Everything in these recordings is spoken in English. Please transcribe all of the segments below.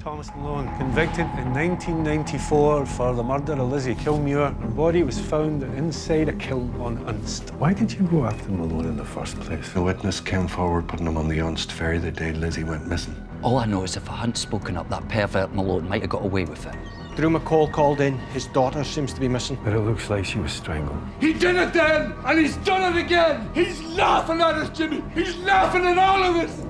Thomas Malone, convicted in 1994 for the murder of Lizzie Kilmuir. Her body was found inside a kiln on Unst. Why did you go after Malone in the first place? The witness came forward putting him on the Unst ferry the day Lizzie went missing. All I know is if I hadn't spoken up, that pervert Malone might have got away with it. Drew McCall called in. His daughter seems to be missing. But it looks like she was strangled. He did it then, and he's done it again. He's laughing at us, Jimmy. He's laughing at all of us.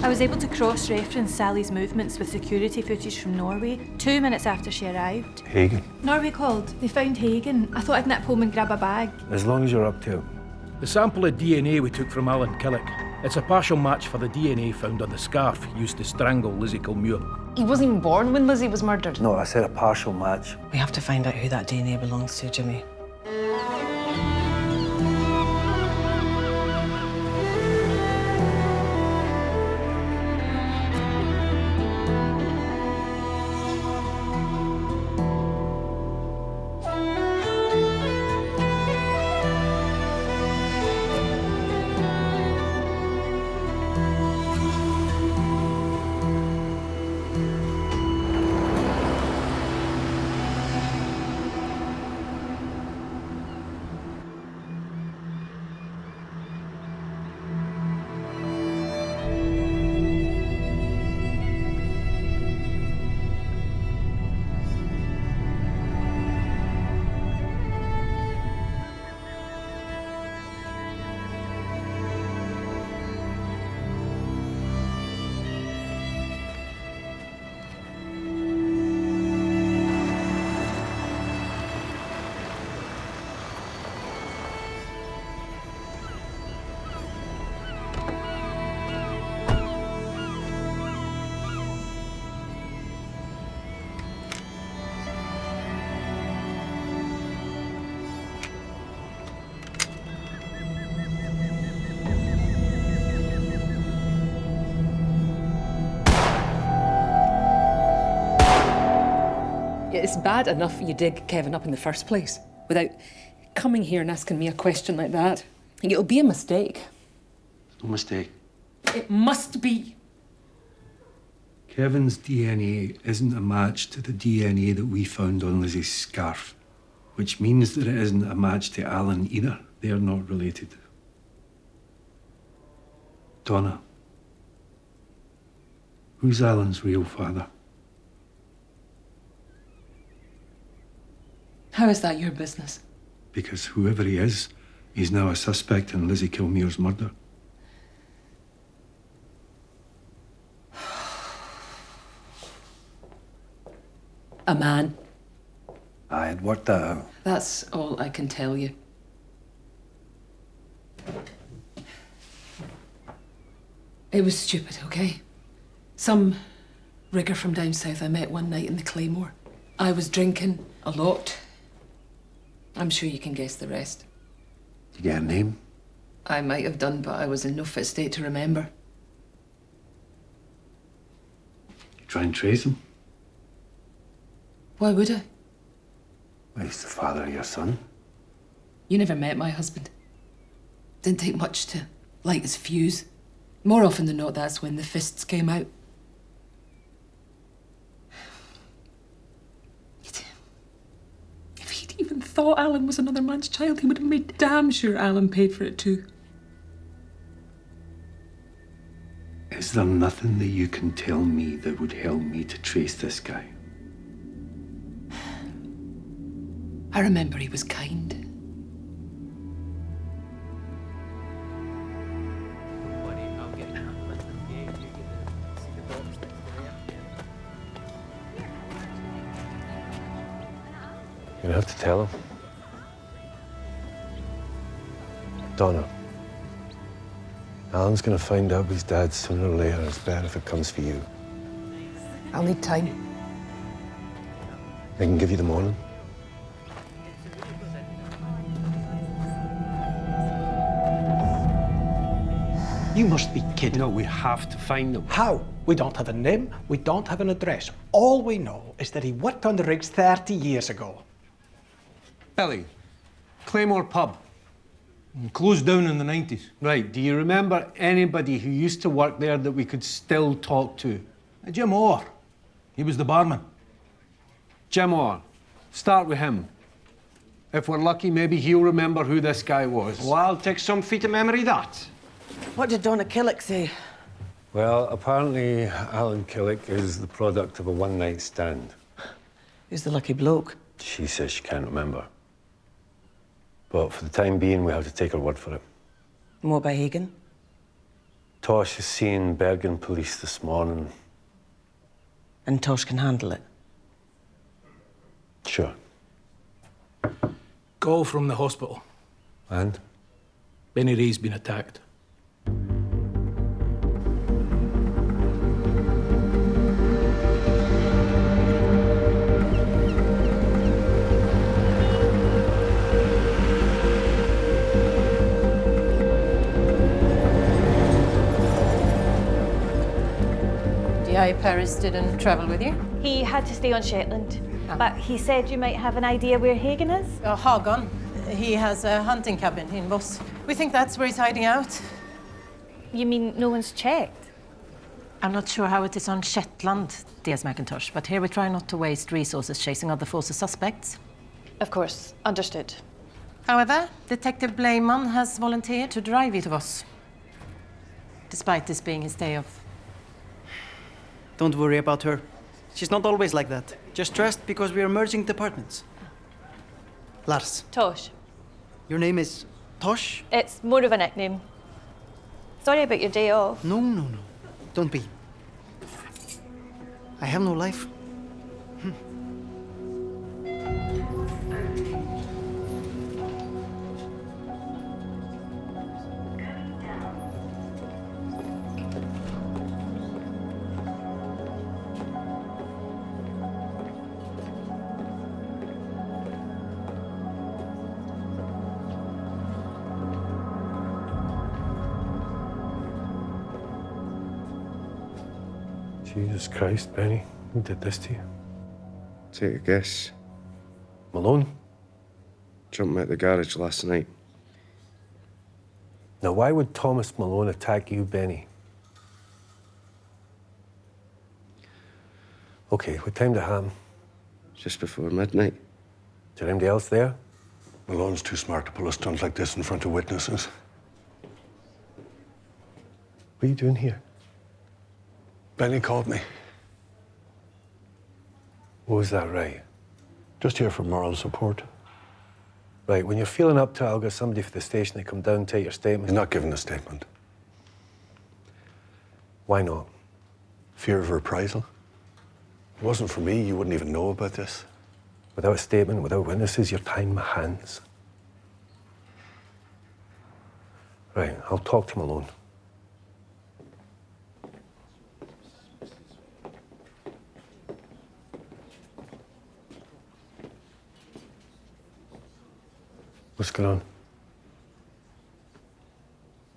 I was able to cross-reference Sally's movements with security footage from Norway 2 minutes after she arrived. Hagen. Norway called. They found Hagen. I thought I'd nip home and grab a bag. As long as you're up to it. The sample of DNA we took from Alan Killick. It's a partial match for the DNA found on the scarf used to strangle Lizzie Kilmuir. He wasn't even born when Lizzie was murdered. No, I said a partial match. We have to find out who that DNA belongs to, Jimmy. It's bad enough you dig Kevin up in the first place without coming here and asking me a question like that. It'll be a mistake. No mistake. It must be. Kevin's DNA isn't a match to the DNA that we found on Lizzie's scarf, which means that it isn't a match to Alan either. They are not related. Donna, who's Alan's real father? How is that your business? Because whoever he is, he's now a suspect in Lizzie Kilmuir's murder. A man. I had worked that out. That's all I can tell you. It was stupid, okay? Some rigger from down south I met one night in the Claymore. I was drinking a lot. I'm sure you can guess the rest. Did you get a name? I might have done, but I was in no fit state to remember. Try and trace him. Why would I? Well, he's the father of your son. You never met my husband. Didn't take much to light his fuse. More often than not, that's when the fists came out. If he'd even thought Alan was another man's child, he would have made damn sure Alan paid for it too. Is there nothing that you can tell me that would help me to trace this guy? I remember he was kind. You're gonna have to tell him. Donna, Alan's gonna find out his dad sooner or later. It's better if it comes for you. I'll need time. I can give you the morning. You must be kidding. No, we have to find him. How? We don't have a name, we don't have an address. All we know is that he worked on the rigs 30 years ago. Billy, Claymore Pub. Closed down in the 90s. Right, do you remember anybody who used to work there that we could still talk to? Jim Orr. He was the barman. Jim Orr. Start with him. If we're lucky, maybe he'll remember who this guy was. Well, I'll take some feet of memory, that. What did Donna Killick say? Well, apparently Alan Killick is the product of a one-night stand. Who's the lucky bloke? She says she can't remember. But for the time being, we have to take her word for it. And what about Hagen? Tosh is seeing Bergen police this morning. And Tosh can handle it? Sure. Call from the hospital. And? Benny Ray's been attacked. D.I. Paris didn't travel with you? He had to stay on Shetland, but he said you might have an idea where Hagen is. Hagen. He has a hunting cabin in Voss. We think that's where he's hiding out. You mean no one's checked? I'm not sure how it is on Shetland, D.S. McIntosh, but here we try not to waste resources chasing other forces suspects. Of course, understood. However, Detective Blayman has volunteered to drive you to Voss, despite this being his day off. Don't worry about her. She's not always like that. Just stressed because we are merging departments. Lars. Tosh. Your name is Tosh? It's more of a nickname. Sorry about your day off. No. Don't be. I have no life. Jesus Christ, Benny. Who did this to you? Take a guess. Malone? Jumped me at the garage last night. Now, why would Thomas Malone attack you, Benny? Okay, what time did it happen? Just before midnight. Is there anybody else there? Malone's too smart to pull a stunt like this in front of witnesses. What are you doing here? Benny called me. What was that, right? Just here for moral support. Right, when you're feeling up to it, I'll get somebody for the station to come down and take your statement. He's not giving a statement. Why not? Fear of reprisal. If it wasn't for me, you wouldn't even know about this. Without a statement, without witnesses, you're tying my hands. Right, I'll talk to Malone. What's going on?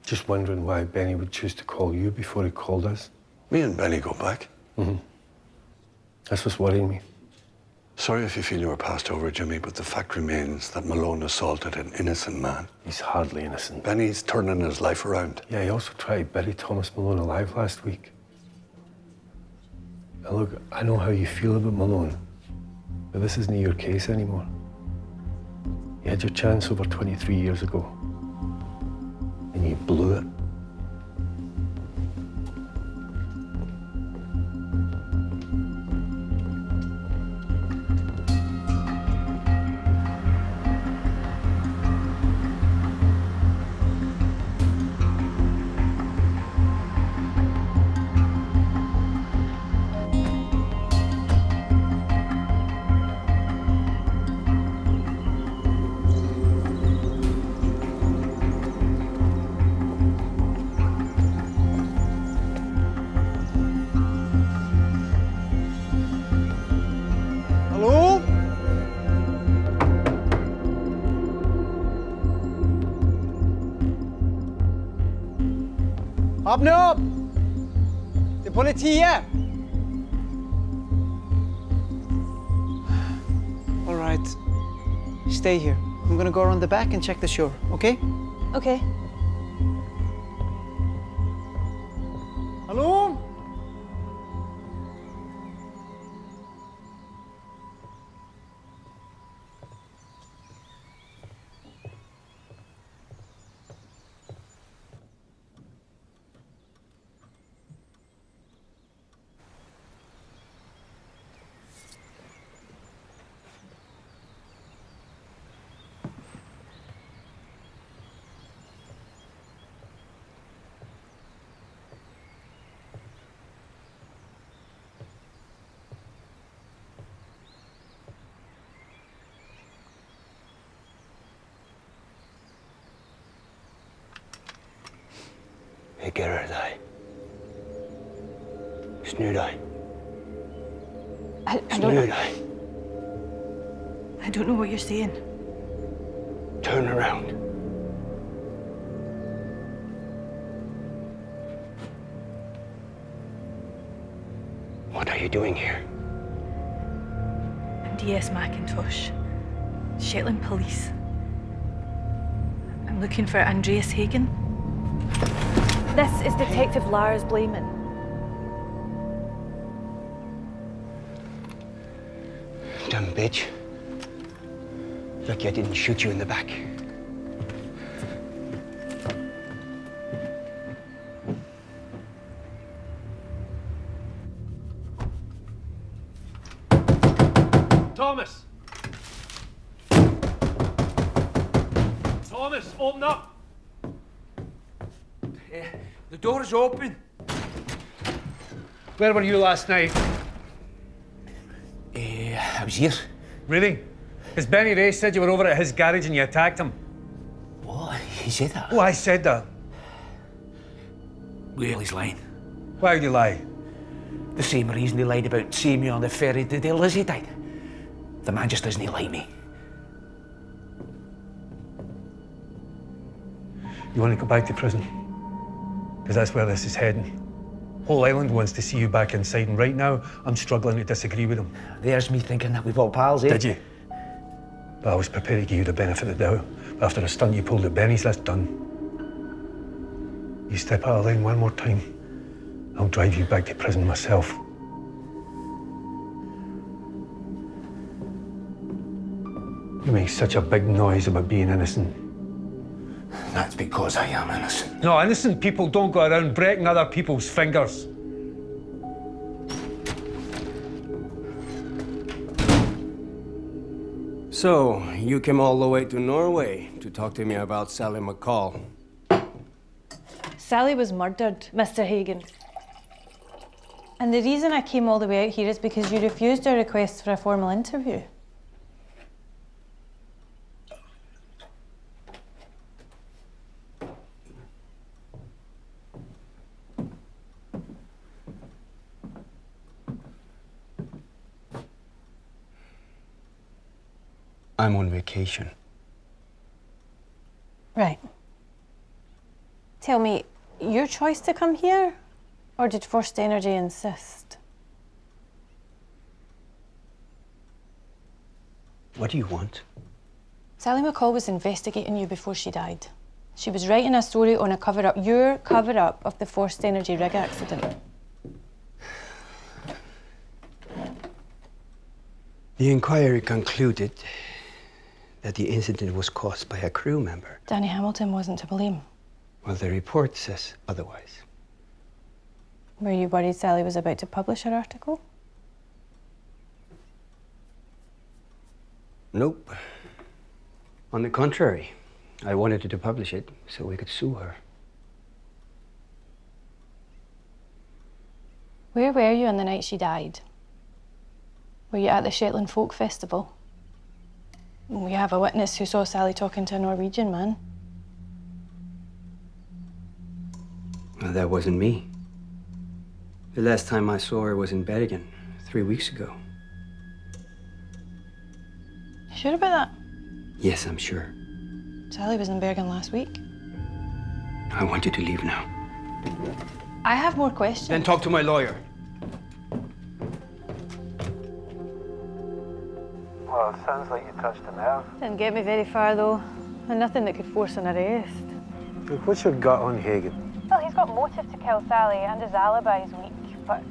Just wondering why Benny would choose to call you before he called us. Me and Benny go back. Mm-hmm. That's what's worrying me. Sorry if you feel you were passed over, Jimmy, but the fact remains that Malone assaulted an innocent man. He's hardly innocent. Benny's turning his life around. Yeah, he also tried to bury Thomas Malone alive last week. Now look, I know how you feel about Malone, but this isn't your case anymore. You had your chance over 23 years ago, and you blew it. Åpne opp! Det er politiet! All right. Stay here. I'm gonna go around the back and check the shore, okay? Okay. Hallo? Gerard I. Snood I. I don't know what you're saying. Turn around. What are you doing here? I'm DS Macintosh, Shetland Police. I'm looking for Andreas Hagen. This is Detective Lars Blayman. Dumb bitch. Lucky I didn't shoot you in the back. Thomas! Thomas, open up! The door's open. Where were you last night? I was here. Really? Because Benny Ray said you were over at his garage and you attacked him. What? He said that? Oh, I said that. Well, he's lying. Why would you lie? The same reason he lied about seeing me on the ferry the day Lizzie died. The man just doesn't like me. You want to go back to prison? Because that's where this is heading. Whole Island wants to see you back inside, and right now, I'm struggling to disagree with them. There's me thinking that we've all pals, eh? Did you? But I was prepared to give you the benefit of the doubt. But after a stunt you pulled at Benny's, that's done. You step out of line one more time, I'll drive you back to prison myself. You make such a big noise about being innocent. That's because I am innocent. No, innocent people don't go around breaking other people's fingers. So, you came all the way to Norway to talk to me about Sally McCall. Sally was murdered, Mr. Hagen. And the reason I came all the way out here is because you refused our request for a formal interview. I'm on vacation. Right. Tell me, your choice to come here, or did First Energy insist? What do you want? Sally McCall was investigating you before she died. She was writing a story on a cover-up, your cover-up of the Forced Energy rig accident. The inquiry concluded that the incident was caused by a crew member. Danny Hamilton wasn't to blame. Well, the report says otherwise. Were you worried Sally was about to publish her article? Nope. On the contrary, I wanted her to publish it so we could sue her. Where were you on the night she died? Were you at the Shetland Folk Festival? We have a witness who saw Sally talking to a Norwegian man. Well, that wasn't me. The last time I saw her was in Bergen, 3 weeks ago. You sure about that? Yes, I'm sure. Sally was in Bergen last week. I want you to leave now. I have more questions. Then talk to my lawyer. Well, it sounds like you touched a nerve. Didn't get me very far, though. And nothing that could force an arrest. Look, what's your gut on Hagen? Well, he's got motive to kill Sally, and his alibi's weak, but...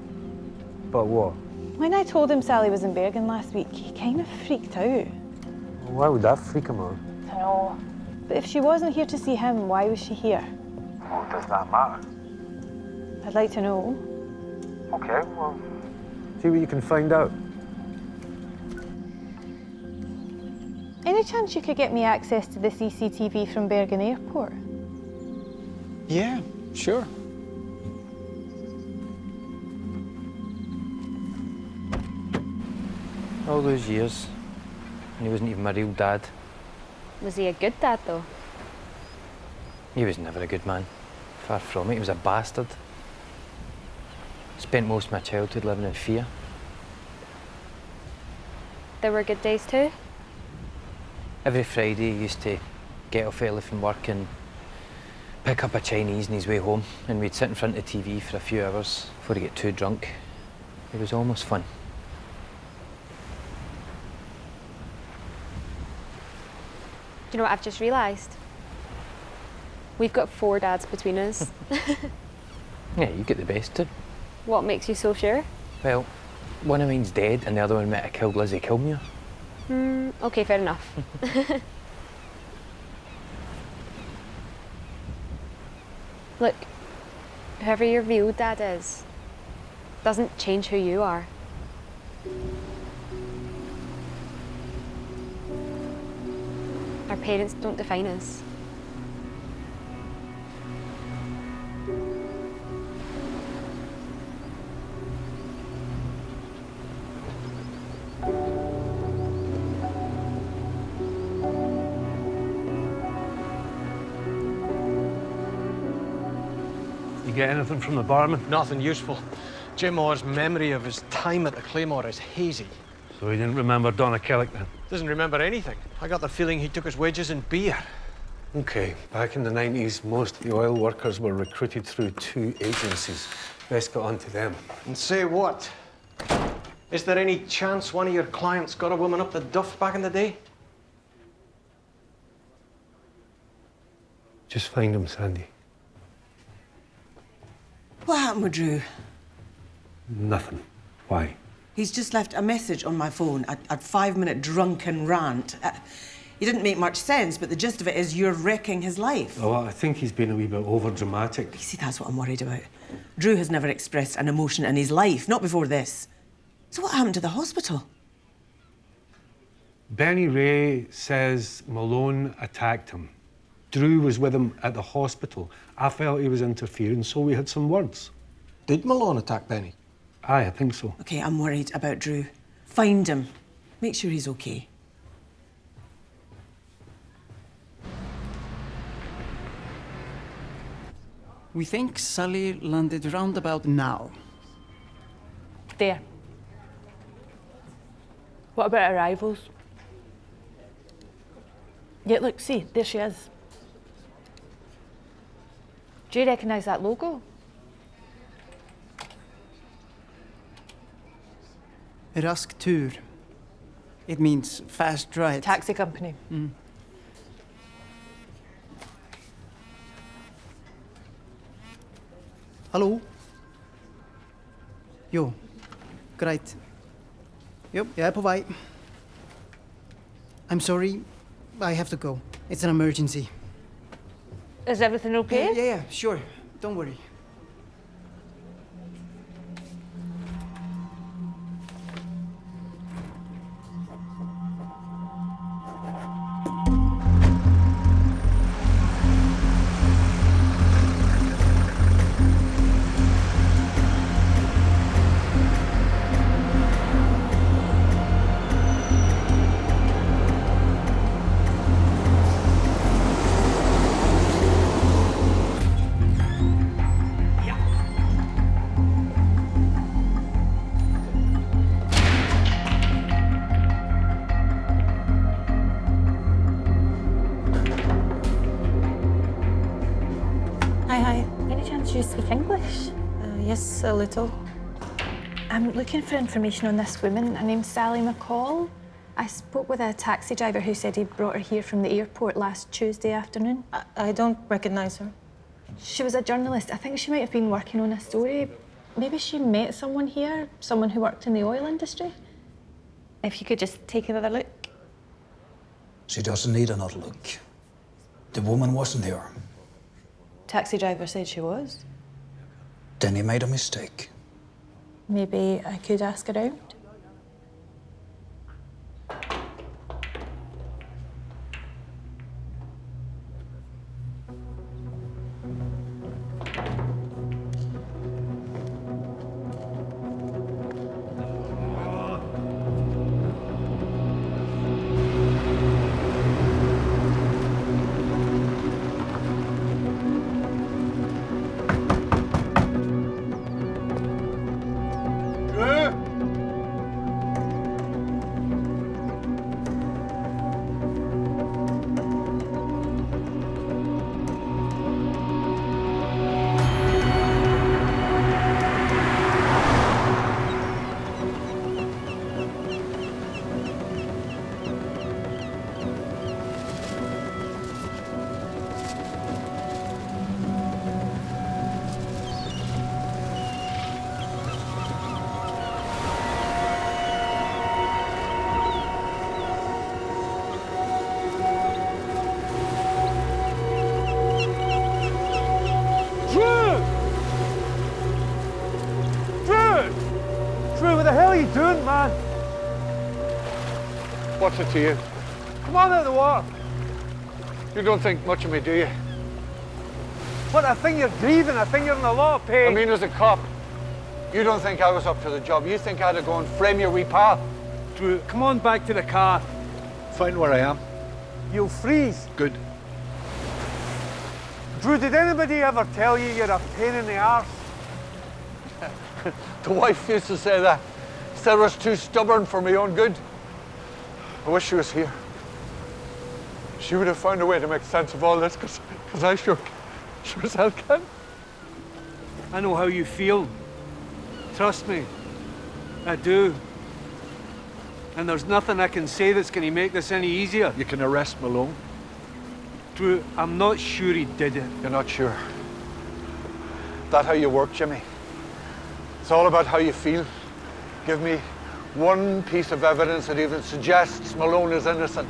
But what? When I told him Sally was in Bergen last week, he kind of freaked out. Why would that freak him out? I know. But if she wasn't here to see him, why was she here? Well, does that matter? I'd like to know. Okay, well, see what you can find out. Any chance you could get me access to the CCTV from Bergen Airport? Yeah, sure. All those years, and he wasn't even my real dad. Was he a good dad, though? He was never a good man. Far from it, he was a bastard. Spent most of my childhood living in fear. There were good days too? Every Friday he used to get off early from work and pick up a Chinese on his way home, and we'd sit in front of the TV for a few hours before he get too drunk. It was almost fun. Do you know what I've just realised? We've got 4 dads between us. Yeah, you get the best too. What makes you so sure? Well, one of mine's dead and the other one might have killed Lizzie Kilmuir. Okay, fair enough. Look, whoever your real dad is, doesn't change who you are. Our parents don't define us. You get anything from the barman? Nothing useful. Jim Orr's memory of his time at the Claymore is hazy. So he didn't remember Donna Kellick then? Doesn't remember anything. I got the feeling he took his wages in beer. Okay, back in the 90s, most of the oil workers were recruited through 2 agencies. Best get on to them. And say what? Is there any chance one of your clients got a woman up the duff back in the day? Just find him, Sandy. What happened with Drew? Nothing. Why? He's just left a message on my phone, a 5-minute drunken rant. He didn't make much sense, but the gist of it is you're wrecking his life. Oh, I think he's been a wee bit over-dramatic. You see, that's what I'm worried about. Drew has never expressed an emotion in his life, not before this. So what happened to the hospital? Benny Ray says Malone attacked him. Drew was with him at the hospital. I felt he was interfering, so we had some words. Did Malone attack Benny? Aye, I think so. Okay, I'm worried about Drew. Find him. Make sure he's okay. We think Sally landed round about now. There. What about arrivals? Yeah, look, see, there she is. Do you recognise that logo? Rask tur. It means fast ride. Taxi company. Hallå? Jo, greit. Jo, jag är på väg. I'm sorry, I have to go. It's an emergency. Is everything okay? Yeah, sure. Don't worry. Hi. Any chance you speak English? Yes, a little. I'm looking for information on this woman. Her name's Sally McCall. I spoke with a taxi driver who said he brought her here from the airport last Tuesday afternoon. I don't recognize her. She was a journalist. I think she might have been working on a story. Maybe she met someone here, someone who worked in the oil industry. If you could just take another look. She doesn't need another look. The woman wasn't here. Taxi driver said she was. Then he made a mistake. Maybe I could ask around. doing, man? What's it to you? Come on out of the water. You don't think much of me, do you? What, I think you're grieving. I think you're in a lot of pain. I mean, as a cop, you don't think I was up to the job. You think I'd have go and frame your wee pal. Drew, come on back to the car. Find where I am. You'll freeze. Good. Drew, did anybody ever tell you you're a pain in the arse? The wife used to say that. Said I was too stubborn for my own good. I wish she was here. She would have found a way to make sense of all this, because I sure as hell can. I know how you feel. Trust me. I do. And there's nothing I can say that's going to make this any easier. You can arrest Malone. Drew, I'm not sure he did it. You're not sure? That how you work, Jimmy? It's all about how you feel. Give me one piece of evidence that even suggests Malone is innocent.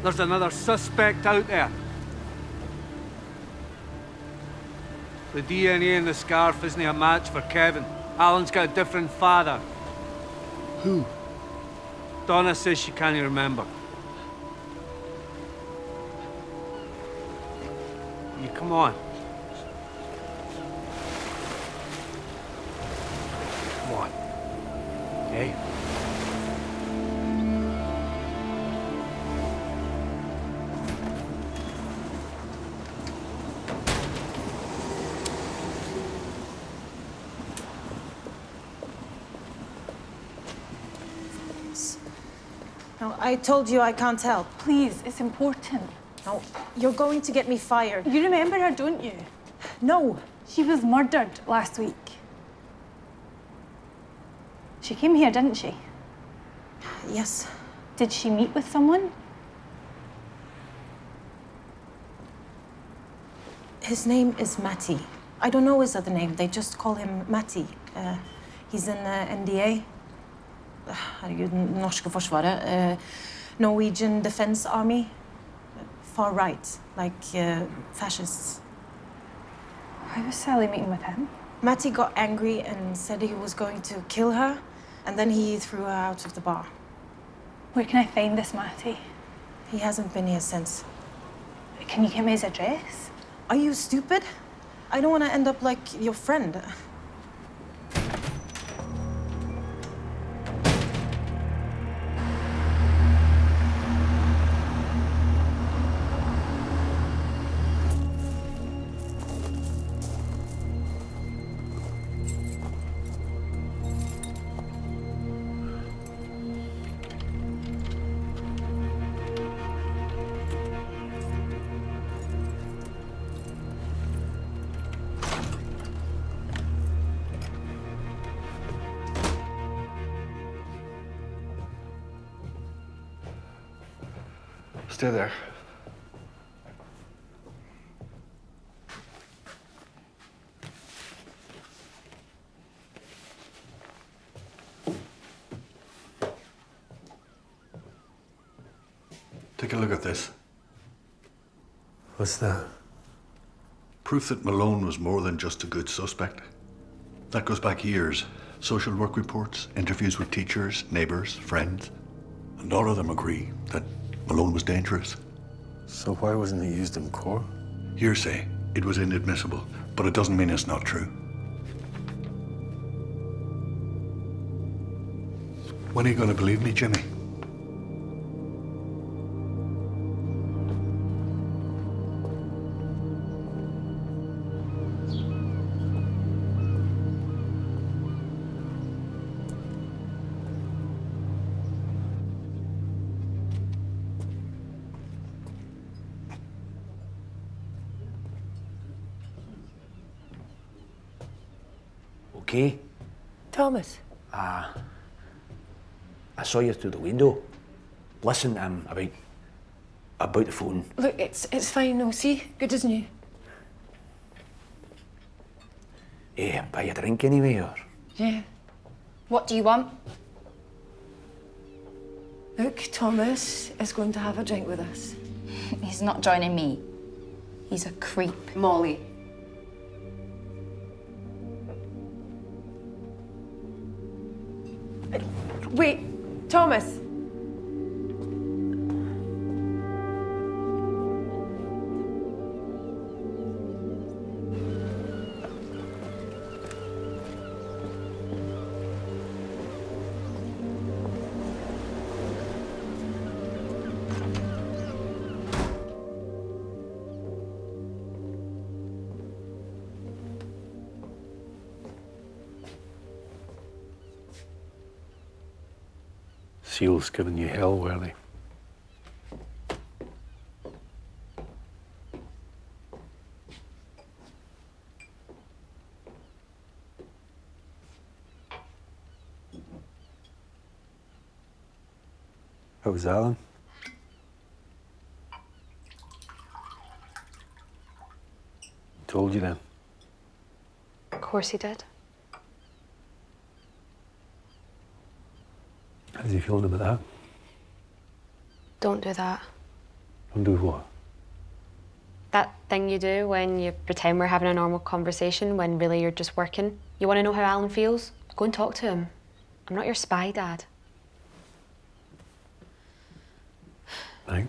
There's another suspect out there. The DNA in the scarf isn't a match for Kevin. Alan's got a different father. Who? Donna says she can't remember. You come on. Come on. Okay? No, I told you I can't help. Please, it's important. No, you're going to get me fired. You remember her, don't you? No. She was murdered last week. She came here, didn't she? Yes. Did she meet with someone? His name is Matty. I don't know his other name. They just call him Matty. He's in NDA. Herregud, norske forsvaret. Norwegian Defense Army. Far right, like fascists. Why was Sally meeting with him? Matty got angry and said he was going to kill her, and then he threw her out of the bar. Where can I find this Matty? He hasn't been here since. Can you give me his address? Are you stupid? I don't want to end up like your friend. Stay there. Take a look at this. What's that? Proof that Malone was more than just a good suspect. That goes back years. Social work reports, interviews with teachers, neighbors, friends. And all of them agree that Malone was dangerous. So why wasn't he used in court? Hearsay. It was inadmissible, but it doesn't mean it's not true. When are you going to believe me, Jimmy? Okay? Thomas. I saw you through the window. Listen, about the phone. Look, it's fine, no, see? Good as new. Buy a drink anyway, or? Yeah. What do you want? Look, Thomas is going to have a drink with us. He's not joining me. He's a creep. Molly. Wait, Thomas. Seals giving you hell, were they? How was Alan? Told you then. Of course he did. How's he feeling about that? Don't do that. Don't do what? That thing you do when you pretend we're having a normal conversation when really you're just working. You want to know how Alan feels? Go and talk to him. I'm not your spy, Dad. Right.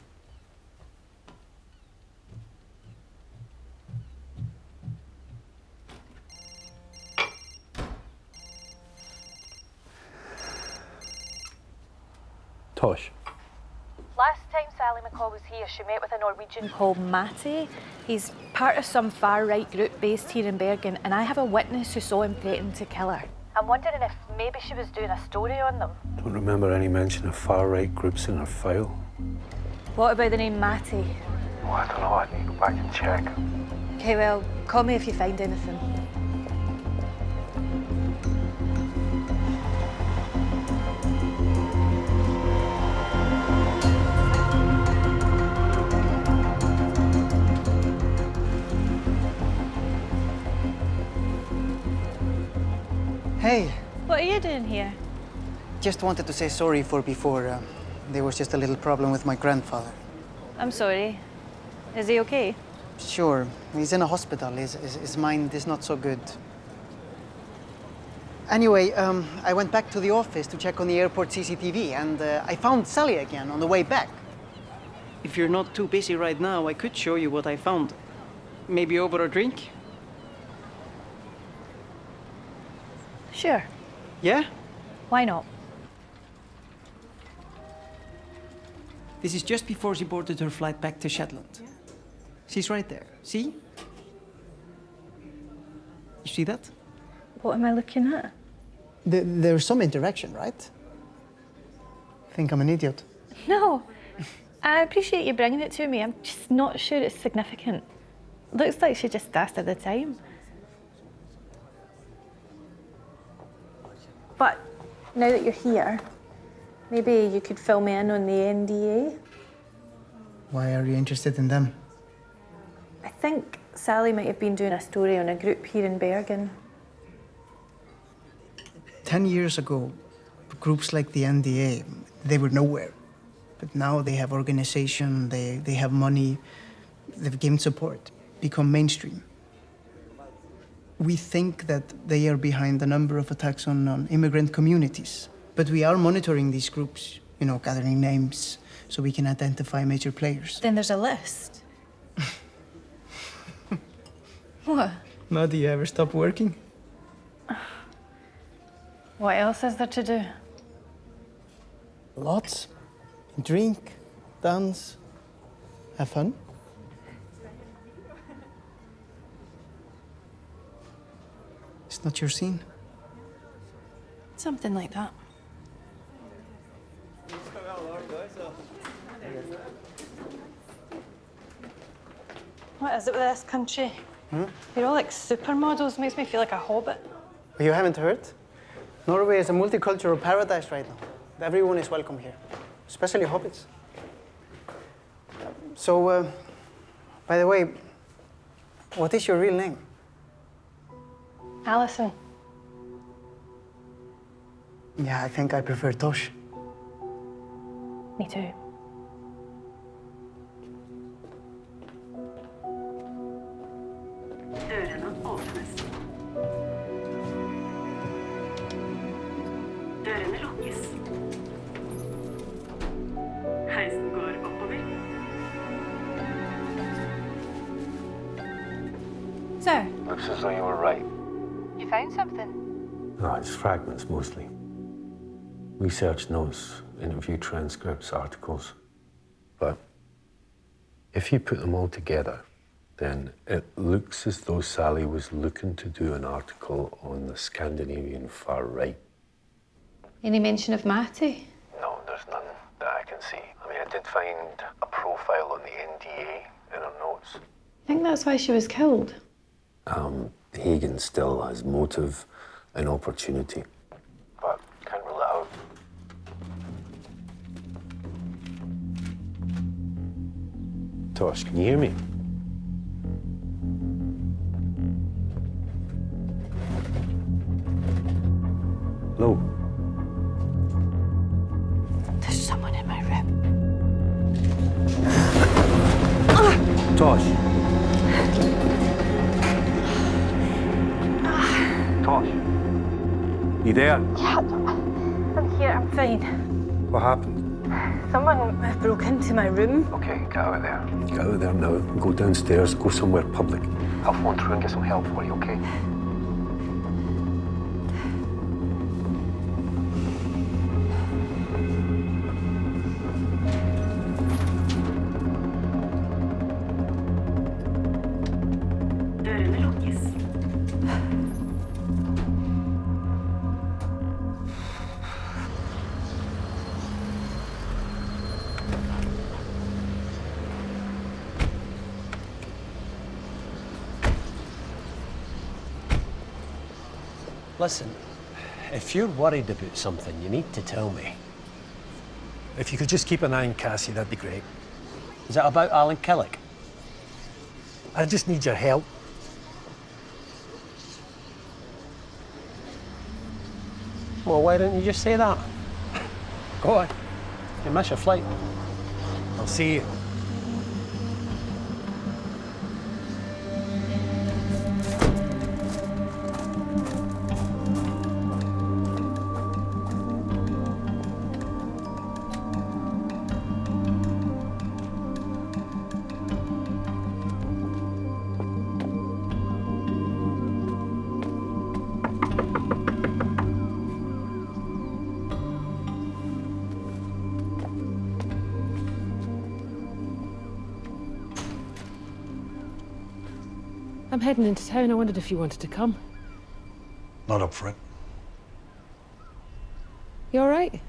Tosh. Last time Sally McCall was here, she met with a Norwegian called Matty. He's part of some far-right group based here in Bergen, and I have a witness who saw him threaten to kill her. I'm wondering if maybe she was doing a story on them. Don't remember any mention of far-right groups in her file. What about the name Matty? Oh, I don't know. I need to go back and check. Okay, well, call me if you find anything. Hey. What are you doing here? Just wanted to say sorry for before. There was just a little problem with my grandfather. I'm sorry. Is he okay? Sure. He's in a hospital. His mind is not so good. Anyway, I went back to the office to check on the airport CCTV, and I found Sally again on the way back. If you're not too busy right now, I could show you what I found. Maybe over a drink? Sure. Yeah? Why not? This is just before she boarded her flight back to Shetland. She's right there. See? You see that? What am I looking at? There's some interaction, right? Think I'm an idiot. No. I appreciate you bringing it to me. I'm just not sure it's significant. Looks like she just asked at the time. But now that you're here, maybe you could fill me in on the NDA. Why are you interested in them? I think Sally might have been doing a story on a group here in Bergen. 10 years ago, groups like the NDA, they were nowhere. But now they have organization, they have money, they've gained support, become mainstream. We think that they are behind a number of attacks on immigrant communities. But we are monitoring these groups, you know, gathering names so we can identify major players. Then there's a list. What? Now, do you ever stop working? What else is there to do? Lots. Drink, dance, have fun. It's not your scene. Something like that. What is it with this country? You're all like supermodels. Makes me feel like a hobbit. You haven't heard? Norway is a multicultural paradise right now. Everyone is welcome here, especially hobbits. So, by the way, what is your real name? Alison. Yeah, I think I prefer Tosh. Me too. Dørene åpnes. Dørene lukkes. Lukis. Heisen går oppover. Sir, Looks as though you were right. you found something? No, it's fragments mostly. Research notes, interview transcripts, articles. But if you put them all together, then it looks as though Sally was looking to do an article on the Scandinavian far right. Any mention of Matty? No, there's none that I can see. I mean, I did find a profile on the NDA in her notes. I think that's why she was killed. Hagen still has motive and opportunity, but can't rule it out. Tosh, can you hear me? Hello? There's someone in my room. Tosh. Tosh. You there? Yeah, I'm here, I'm fine. What happened? Someone broke into my room. Okay, get out of there. Get out of there now. Go downstairs. Go somewhere public. I'll phone through and get some help for you, okay? Dørene lukkes. Listen, if you're worried about something, you need to tell me. If you could just keep an eye on Cassie, that'd be great. Is it about Alan Killick? I just need your help. Well, why didn't you just say that? Go on. You miss your flight. I'll see you. I'm heading into town. I wondered if you wanted to come. Not up for it. You all right?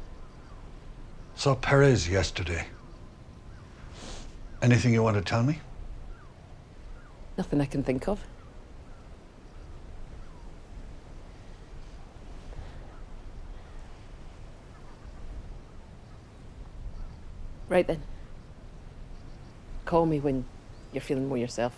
Saw Perez yesterday. Anything you want to tell me? Nothing I can think of. Right then. Call me when you're feeling more yourself.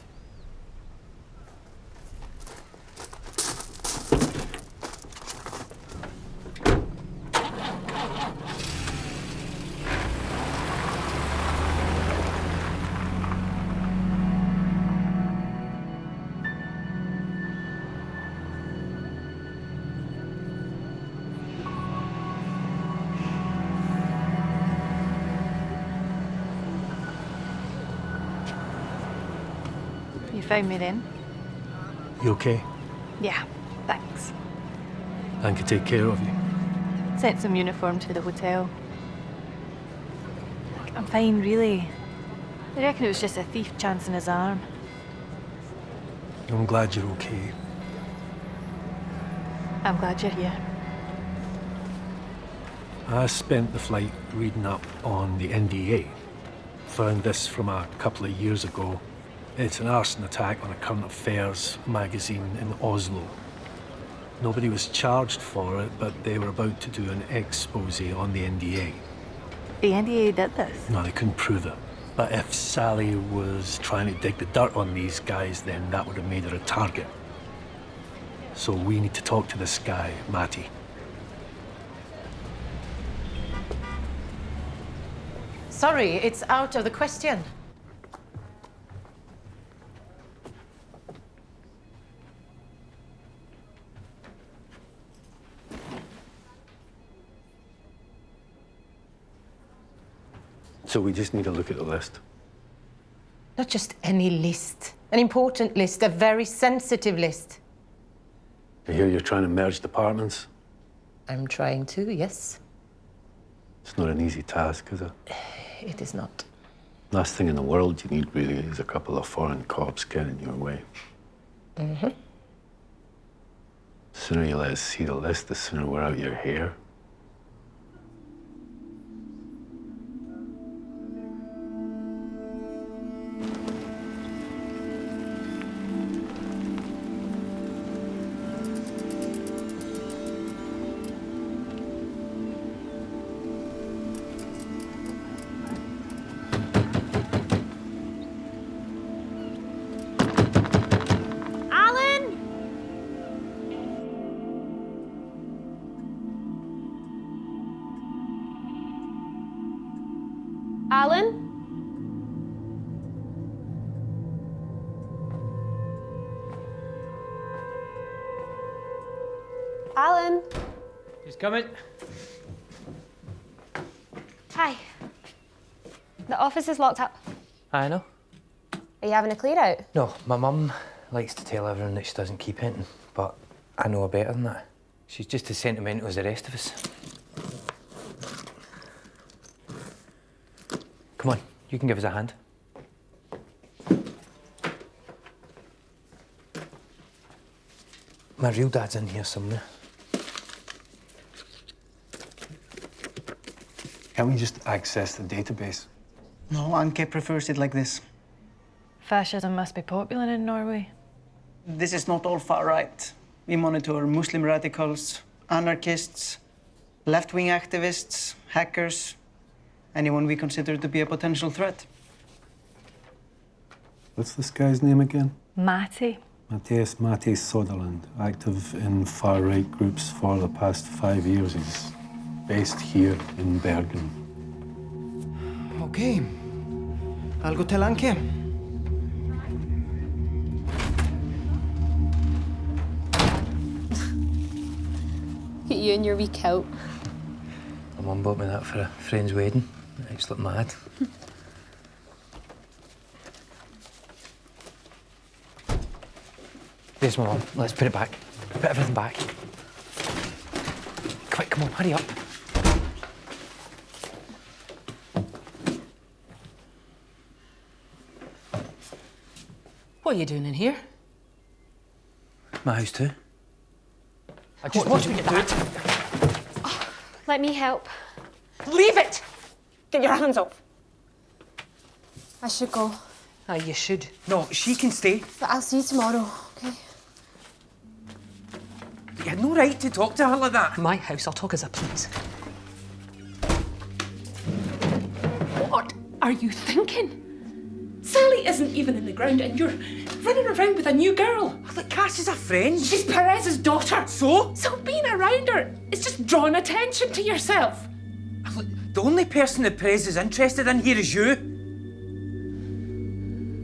You found me then? You okay? Yeah, thanks. I can take care of you. Sent some uniform to the hotel. I'm fine, really. I reckon it was just a thief chancing his arm. I'm glad you're okay. I'm glad you're here. I spent the flight reading up on the NDA. Found this from a couple of years ago. It's an arson attack on a current affairs magazine in Oslo. Nobody was charged for it, but they were about to do an expose on the NDA. The NDA did this? No, they couldn't prove it. But if Sally was trying to dig the dirt on these guys, then that would have made her a target. So we need to talk to this guy, Matty. Sorry, it's out of the question. So we just need to look at the list. Not just any list. An important list, a very sensitive list. I hear you're trying to merge departments. I'm trying to, yes. It's not an easy task, is it? It is not. Last thing in the world you need really is a couple of foreign cops getting your way. Mm-hmm. The sooner you let us see the list, the sooner we're out your hair. Alan? Alan? He's coming. Hi. The office is locked up. I know. Are you having a clear out? No, my mum likes to tell everyone that she doesn't keep anything, but I know her better than that. She's just as sentimental as the rest of us. Come on, you can give us a hand. My real dad's in here somewhere. Can't we just access the database? No, Anke prefers it like this. Fascism must be popular in Norway. This is not all far right. We monitor Muslim radicals, anarchists, left-wing activists, hackers, anyone we consider to be a potential threat. What's this guy's name again? Matty. Matty Sutherland, active in far-right groups for the past 5 years. He's based here in Bergen. Okay. I'll go tell Anke. Get you and your wee coat. My mum bought me that for a friend's wedding. I just look mad. There's my mum. Let's put it back. Put everything back. Quick, come on, hurry up. What are you doing in here? My house too. I just watch me get that. Let me help. Leave it! Get your hands off. I should go. Ah, you should. No, she can stay. But I'll see you tomorrow, okay? You had no right to talk to her like that. My house, I'll talk as I please. What are you thinking? Sally isn't even in the ground and you're running around with a new girl. Look, Cass is a friend. She's Perez's daughter. So? So being around her is just drawing attention to yourself. Look, the only person that Perez is interested in here is you.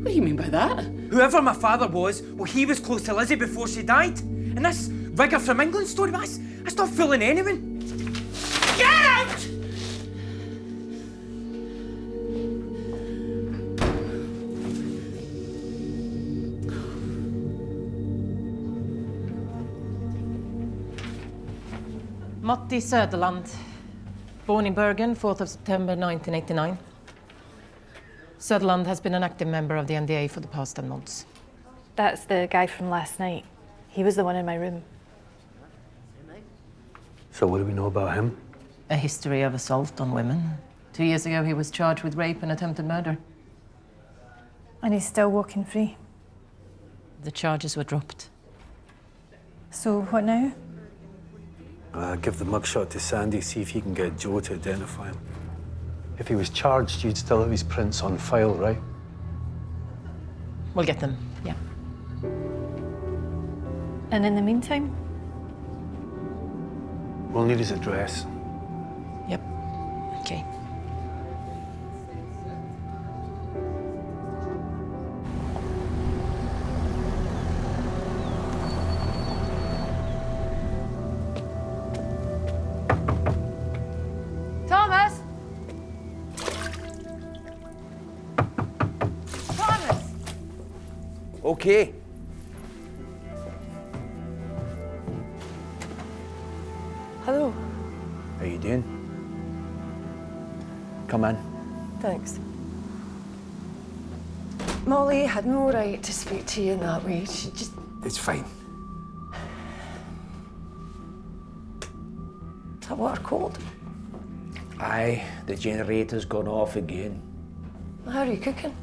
What do you mean by that? Whoever my father was, well, he was close to Lizzie before she died. And this rigger from England story, that's not fooling anyone. Get out! Matti Söderland, born in Bergen, 4th of September 1989. Söderland has been an active member of the NDA for the past 10 months. That's the guy from last night. He was the one in my room. So what do we know about him? A history of assault on women. 2 years ago, he was charged with rape and attempted murder. And he's still walking free. The charges were dropped. So what now? Give the mugshot to Sandy, see if he can get Joe to identify him. If he was charged, you'd still have his prints on file, right? We'll get them, yeah. And in the meantime? We'll need his address. Yep. Okay. Thomas! Okay. Hello. How you doing? Come in. Thanks. Molly had no right to speak to you in that way. She just... It's fine. Is that water cold? Aye, the generator's gone off again. How are you cooking?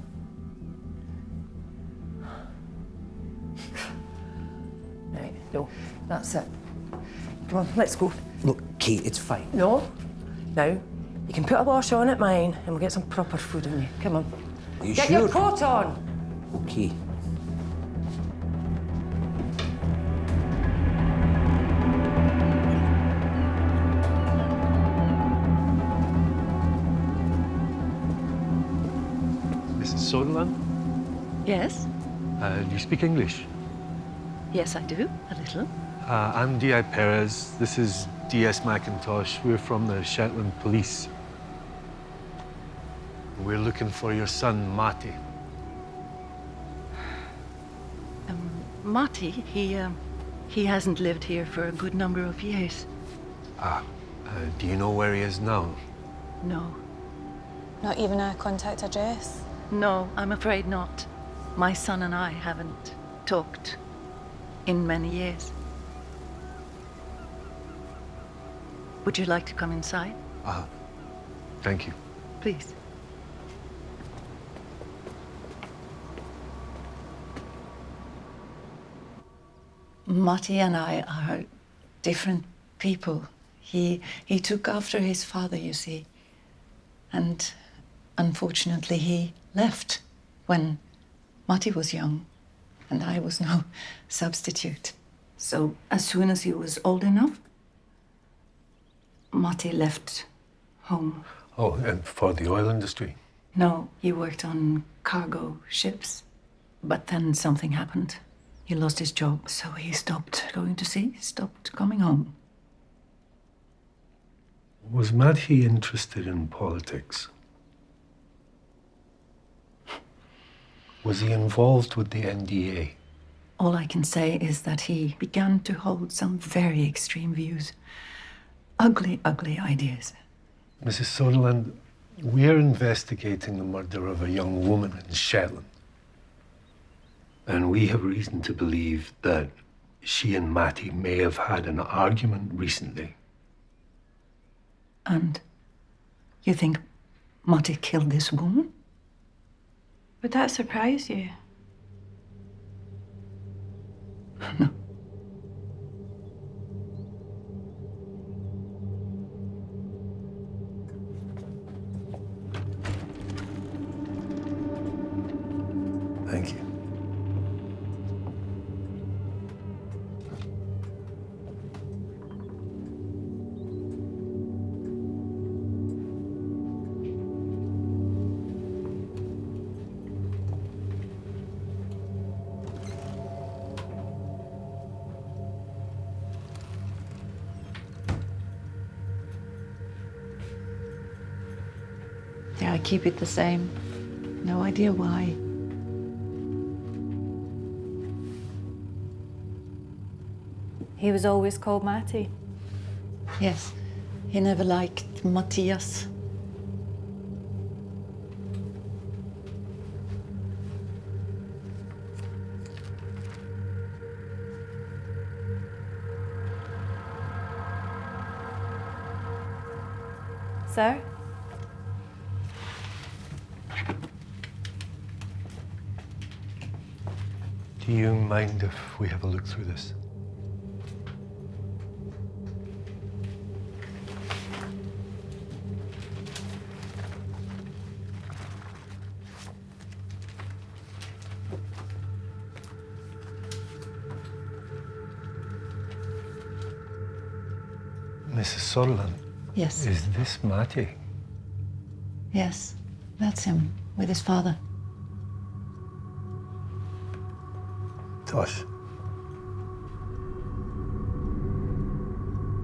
Right, no, that's it. Come on, let's go. Look, Kate, it's fine. No. Now, you can put a wash on at mine and we'll get some proper food in you. Come on. Are you Get sure? your coat on! Okay. Mrs. Sutherland, Yes? do you speak English? Yes, I do, a little. I'm D.I. Perez. This is D.S. McIntosh. We're from the Shetland Police. We're looking for your son, Matty. Marty, he hasn't lived here for a good number of years. Do you know where he is now? No. Not even a contact address? No, I'm afraid not. My son and I haven't talked in many years. Would you like to come inside? Thank you. Please. Marty and I are different people. He took after his father, you see. And unfortunately, he left when Marty was young and I was no substitute. So as soon as he was old enough, Marty left home. Oh, and for the oil industry? No, he worked on cargo ships. But then something happened. He lost his job, so he stopped going to sea, stopped coming home. Was Matty interested in politics? Was he involved with the NDA? All I can say is that he began to hold some very extreme views. Ugly, ugly ideas. Mrs. Sutherland, we're investigating the murder of a young woman in Shetland. And we have reason to believe that she and Matty may have had an argument recently. And you think Matty killed this woman? Would that surprise you? No. Thank you. Yeah, I keep it the same. No idea why. He was always called Matty. Yes, he never liked Matthias. Sir? Do you mind if we have a look through this? Mrs. Sutherland. Yes. Is this Matty? Yes, that's him, with his father. Tosh.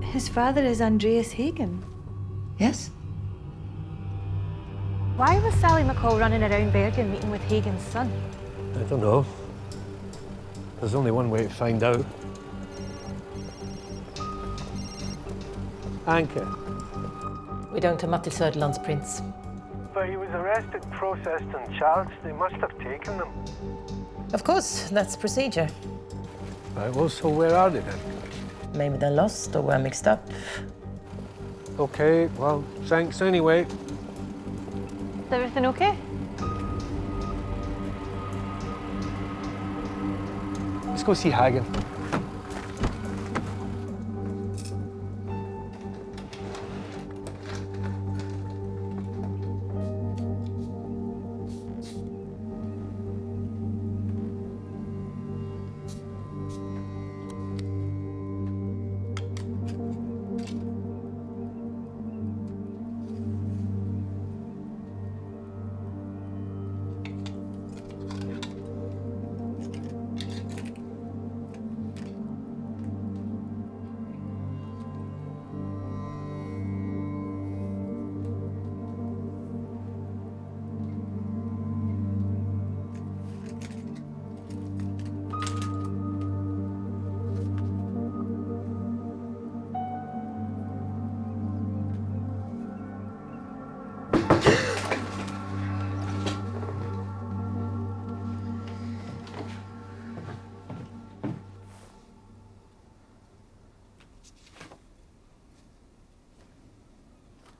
His father is Andreas Hagen. Yes. Why was Sally McCall running around Bergen meeting with Hagen's son? I don't know. There's only one way to find out. Anke. We're down to Matti Söderland's prints. But he was arrested, processed and charged. They must have taken them. Of course, that's procedure. Right, well, so where are they then? Maybe they're lost or were mixed up. Okay, well, thanks anyway. Is everything okay? Let's go see Hagen.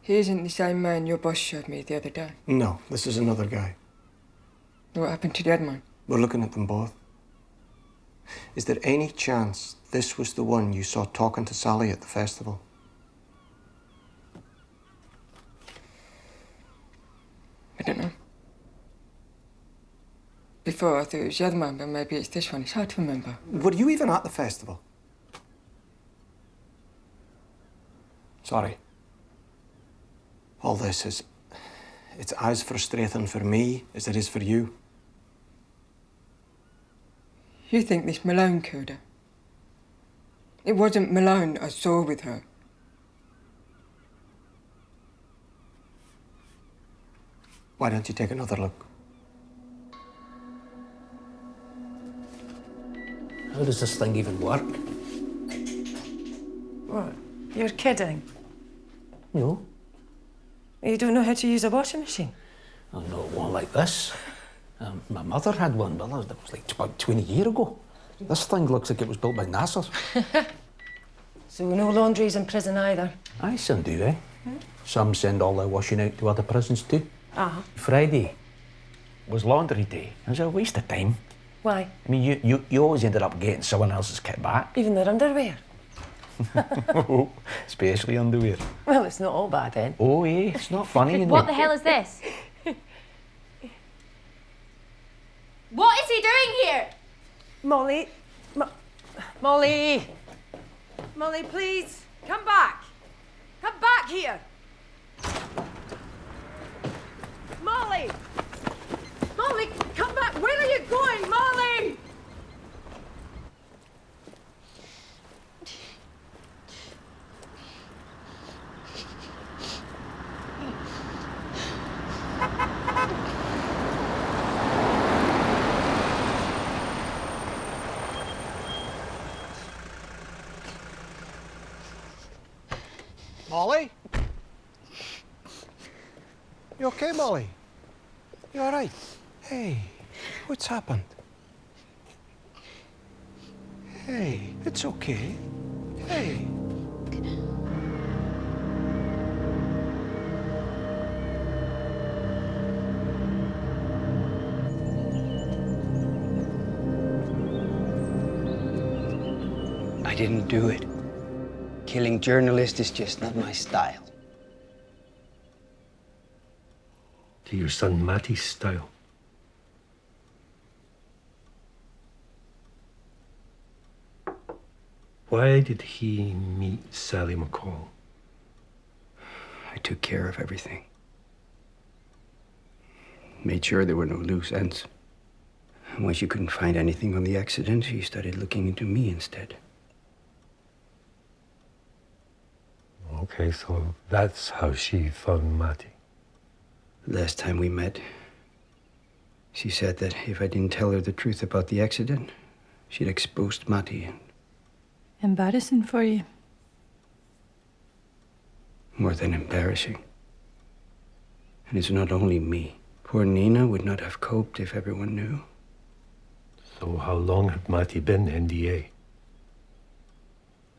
He isn't the same man your boss showed me the other day. No, this is another guy. What happened to the other man? We're looking at them both. Is there any chance this was the one you saw talking to Sally at the festival? I don't know. Before, I thought it was the other man, but maybe it's this one. It's hard to remember. Were you even at the festival? Sorry. All this is... it's as frustrating for me as it is for you. You think this Malone killed her? It wasn't Malone I saw with her. Why don't you take another look? How does this thing even work? What? You're kidding? No. You don't know how to use a washing machine? Oh, no, one like this. My mother had one, but that was like about 20 years ago. This thing looks like it was built by NASA. So no laundries in prison either? Aye, some do, eh? Some send all their washing out to other prisons too. Uh-huh. Friday was laundry day. It was a waste of time. Why? I mean, you always ended up getting someone else's kit back. Even their underwear? Especially underwear. Well, it's not all bad then. Oh, eh? It's not funny. What the hell is this? What is he doing here? Molly. Molly! Molly, please, come back. Come back here. Molly! Molly, come back. Where are you going, Molly? Molly? You okay, Molly? You all right? Hey, what's happened? Hey, it's okay. Hey. I didn't do it. Killing journalists is just not my style. To your son Matty's style. Why did he meet Sally McCall? I took care of everything. Made sure there were no loose ends. And when she couldn't find anything on the accident, she started looking into me instead. Okay, so that's how she found Matty. Last time we met, she said that if I didn't tell her the truth about the accident, She'd exposed Matty and Embarrassing for you. more than embarrassing. And it's not only me. Poor Nina would not have coped if everyone knew. So how long had Matty been NDA?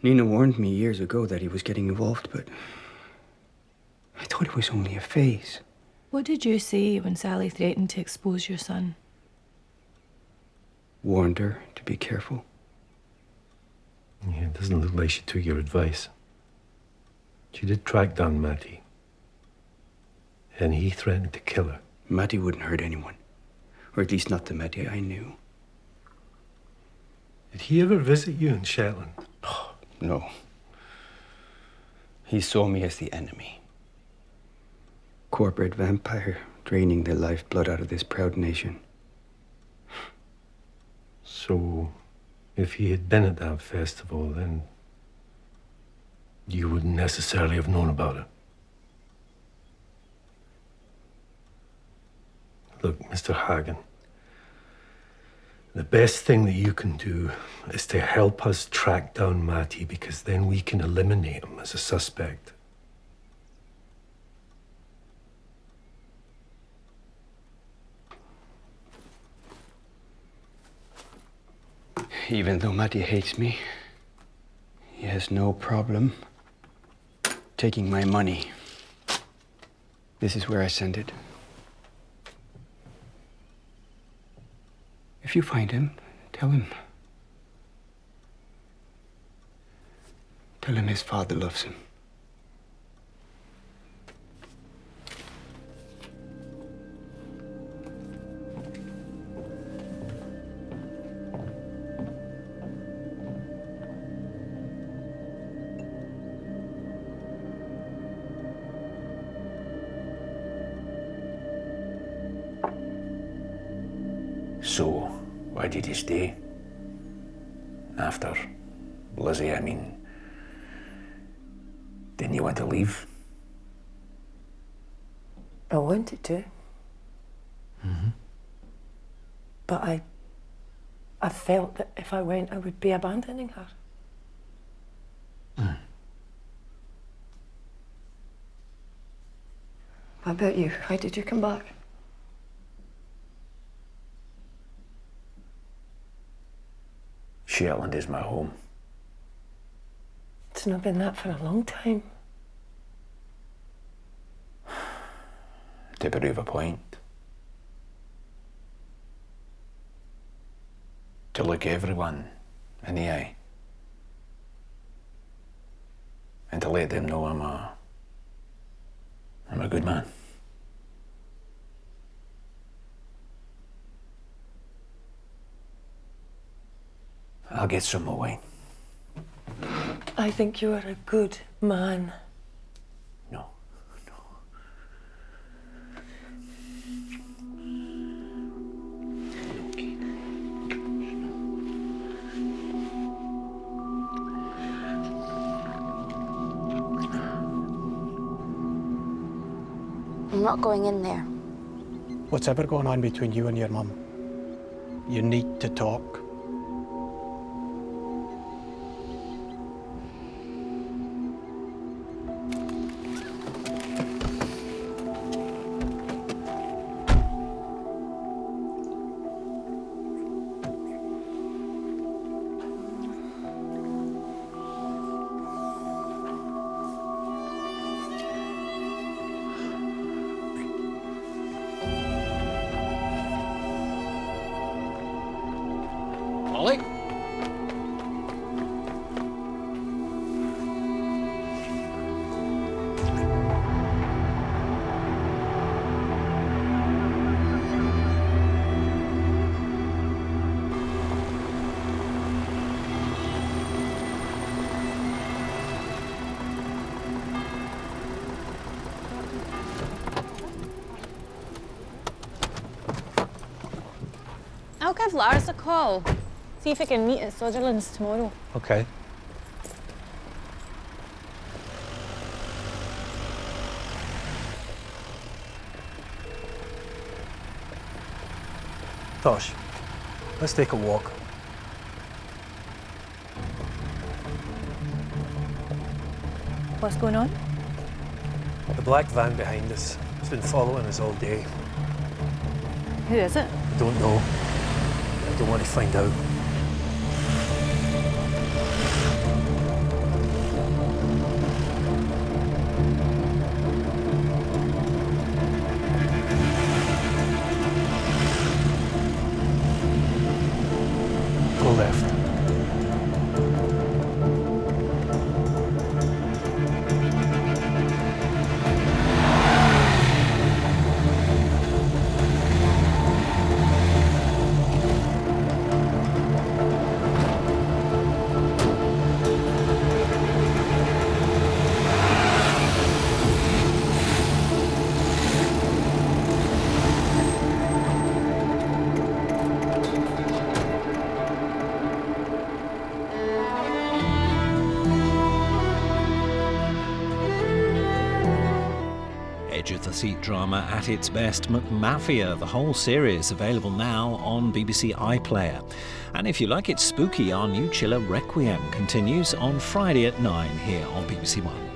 Nina warned me years ago that he was getting involved, but I thought it was only a phase. What did you say when Sally threatened to expose your son? Warned her to be careful. Yeah, it doesn't look like she took your advice. She did track down Matty. And he threatened to kill her. Matty wouldn't hurt anyone. Or at least not the Matty I knew. Did he ever visit you in Shetland? Oh, no. He saw me as the enemy. Corporate vampire, draining the lifeblood out of this proud nation. So, if he had been at that festival, then you wouldn't necessarily have known about it. Look, Mr. Hagen, the best thing that you can do is to help us track down Matty, because then we can eliminate him as a suspect. Even though Matty hates me, he has no problem taking my money. This is where I send it. If you find him, tell him. Tell him his father loves him. So, why did you stay? After Lizzie, I mean, didn't you want to leave? I wanted to. Mm-hmm. But I felt that if I went, I would be abandoning her. What about you? Why did you come back? Shetland is my home. It's not been that for a long time. To prove a point. To look everyone in the eye. And to let them know I'm a good man. I'll get some more wine. I think you are a good man. No. I'm not going in there. Whatever going on between you and your mum, you need to talk. Molly? I'll give Lars a call. See if we can meet at Sutherland's tomorrow. Okay. Tosh, let's take a walk. What's going on? The black van behind us. It's been following us all day. Who is it? I don't know. I don't want to find out. Go left. Edge-of-the-seat drama at its best, McMafia, the whole series available now on BBC iPlayer. And if you like it spooky, our new chiller Requiem continues on Friday at 9 here on BBC One.